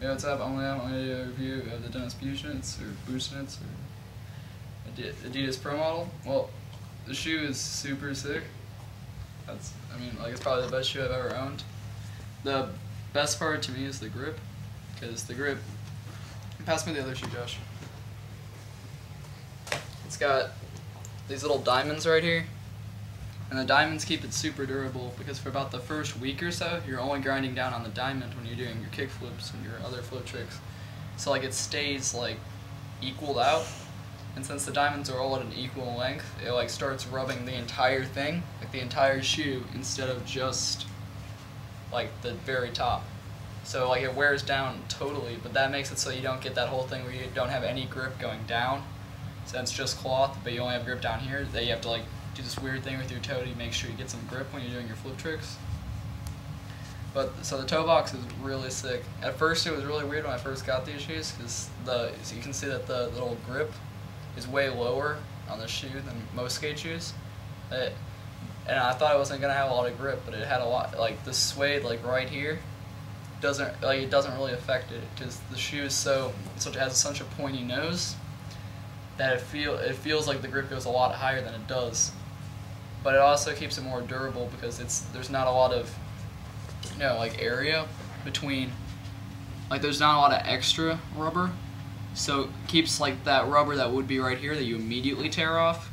Yeah, what's up? I'm gonna do a review of the Adidas Busenitz or Busenitz or Adidas Pro model. Well, the shoe is super sick. It's probably the best shoe I've ever owned. The best part to me is the grip, because the grip. Pass me the other shoe, Josh. It's got these little diamonds right here, and the diamonds keep it super durable because for about the first week or so, you're only grinding down on the diamond when you're doing your kick flips and your other flip tricks. So like it stays like equaled out, and since the diamonds are all at an equal length, it like starts rubbing the entire thing, like the entire shoe, instead of just like the very top. So like it wears down totally, but that makes it so you don't get that whole thing where you don't have any grip going down. So it's just cloth, but you only have grip down here. That you have to like do this weird thing with your toe to make sure you get some grip when you're doing your flip tricks. But so the toe box is really sick. At first it was really weird when I first got these shoes because so you can see that the little grip is way lower on the shoe than most skate shoes. And I thought it wasn't gonna have a lot of grip, but it had a lot. Like the suede, like right here, doesn't really affect it because the shoe is it has such a pointy nose that it feels like the grip goes a lot higher than it does. But it also keeps it more durable because there's not a lot of like area between, like there's not a lot of extra rubber, so it keeps like that rubber that would be right here that you immediately tear off,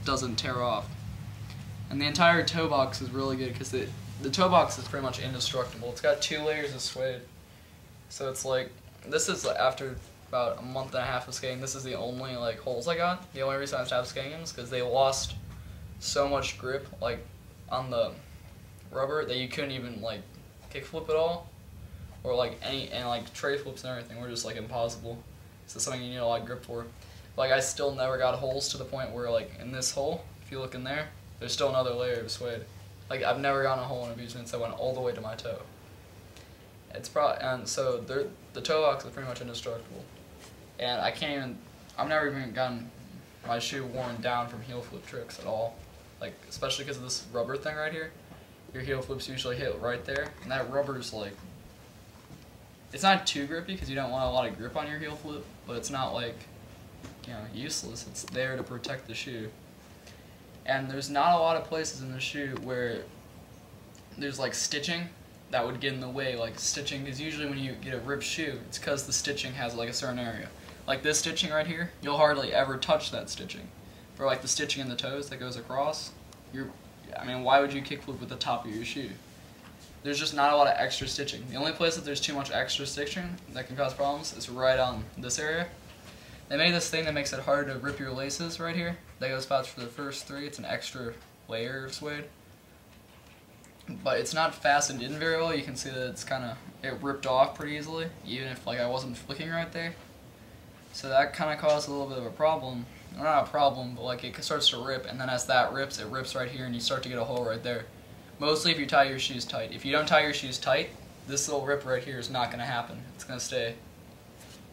doesn't tear off. And the entire toe box is really good because the toe box is pretty much indestructible. It's got 2 layers of suede, so it's like, this is after about a month and a half of skating, this is the only like holes I got. The only reason I stopped skating them is because they lost so much grip like on the rubber that you couldn't even like kick flip at all, or like like tray flips and everything were just like impossible. So it's something you need a lot of grip for. Like I still never got holes to the point where like in this hole, if you look in there, there's still another layer of suede. Like I've never gotten a hole in a Busenitz that went all the way to my toe. And so the toe box is pretty much indestructible. And I've never even gotten my shoe worn down from heel flip tricks at all. Like, especially because of this rubber thing right here. Your heel flips usually hit right there, and that rubber's like, it's not too grippy because you don't want a lot of grip on your heel flip, but it's not like, useless. It's there to protect the shoe. And there's not a lot of places in the shoe where there's like stitching that would get in the way. Like stitching is usually when you get a ripped shoe, it's because the stitching has like a certain area. Like this stitching right here, you'll hardly ever touch that stitching. For like the stitching in the toes that goes across, why would you kickflip with the top of your shoe? There's just not a lot of extra stitching. The only place that there's too much extra stitching that can cause problems is right on this area. They made this thing that makes it harder to rip your laces right here. That goes fast for the first 3. It's an extra layer of suede. But it's not fastened in very well. You can see that it ripped off pretty easily, even if like I wasn't flicking right there. So that kind of caused a little bit of a problem. Well, not a problem, but like it starts to rip, and then as that rips, it rips right here, and you start to get a hole right there. Mostly if you tie your shoes tight. If you don't tie your shoes tight, this little rip right here is not going to happen. It's going to stay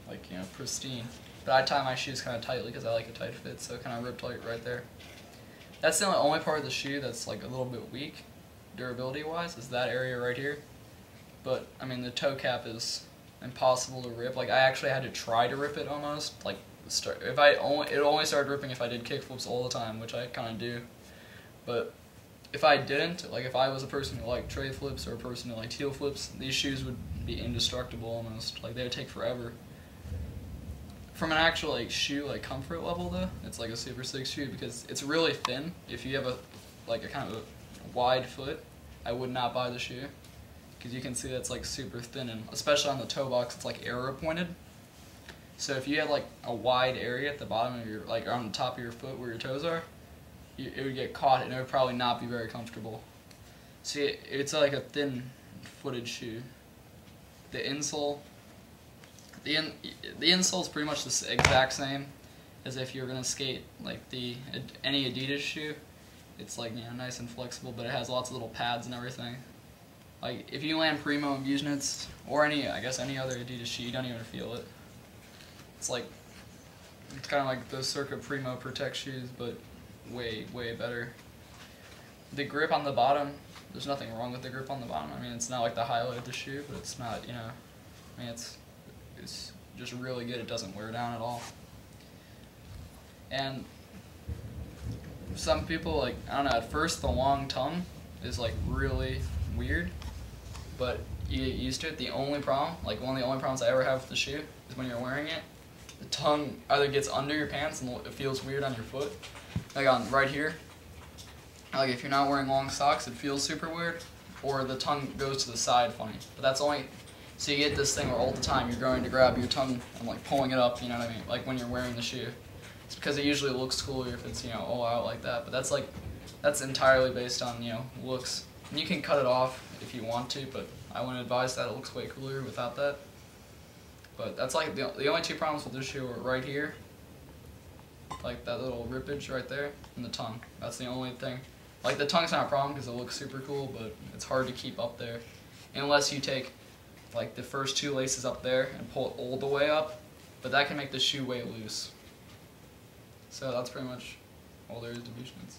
like, pristine. But I tie my shoes kind of tightly because I like a tight fit, so it kind of ripped right there. That's the only part of the shoe that's like a little bit weak, durability-wise, is that area right here. But the toe cap is impossible to rip. Like I actually had to try to rip it almost. Like it only started ripping if I did kick flips all the time, which I kind of do. But if I didn't, like if I was a person who liked tray flips or a person who liked heel flips, these shoes would be indestructible almost. Like they would take forever. From an actual like shoe comfort level though, it's like a super sick shoe because it's really thin. If you have a kind of a wide foot, I would not buy the shoe because you can see that's like super thin, and especially on the toe box, it's like arrow pointed. So if you had like a wide area at the bottom of your on the top of your foot where your toes are, it would get caught and it would probably not be very comfortable. See, it's like a thin footed shoe. The insole. The insole is pretty much the exact same as if you're gonna skate like any Adidas shoe. It's like nice and flexible, but it has lots of little pads and everything. Like if you land Primo and Busenitz or any other Adidas shoe, you don't even feel it. It's kind of like the Circa Primo Protect shoes, but way better. The grip on the bottom, there's nothing wrong with the grip on the bottom. It's not like the highlight of the shoe, but it's not I mean, it's just really good. It doesn't wear down at all. And some people, like, I don't know, at first the long tongue is like really weird, but you get used to it. The only problem, like one of the only problems I ever have with the shoe is when you're wearing it, the tongue either gets under your pants and it feels weird on your foot, like on right here. Like if you're not wearing long socks, it feels super weird, or the tongue goes to the side funny. But that's only, so you get this thing where all the time you're going to grab your tongue and like pulling it up, you know what I mean? Like when you're wearing the shoe. It's because it usually looks cooler if it's, you know, all out like that. But that's entirely based on, you know, looks. And you can cut it off if you want to, but I wouldn't advise that. It looks way cooler without that. But that's like the only two problems with this shoe are right here, like that little rippage right there, and the tongue. That's the only thing. Like the tongue's not a problem because it looks super cool, but it's hard to keep up there unless you take like the first two laces up there and pull it all the way up. But that can make the shoe way loose. So that's pretty much all there is to Busenitz.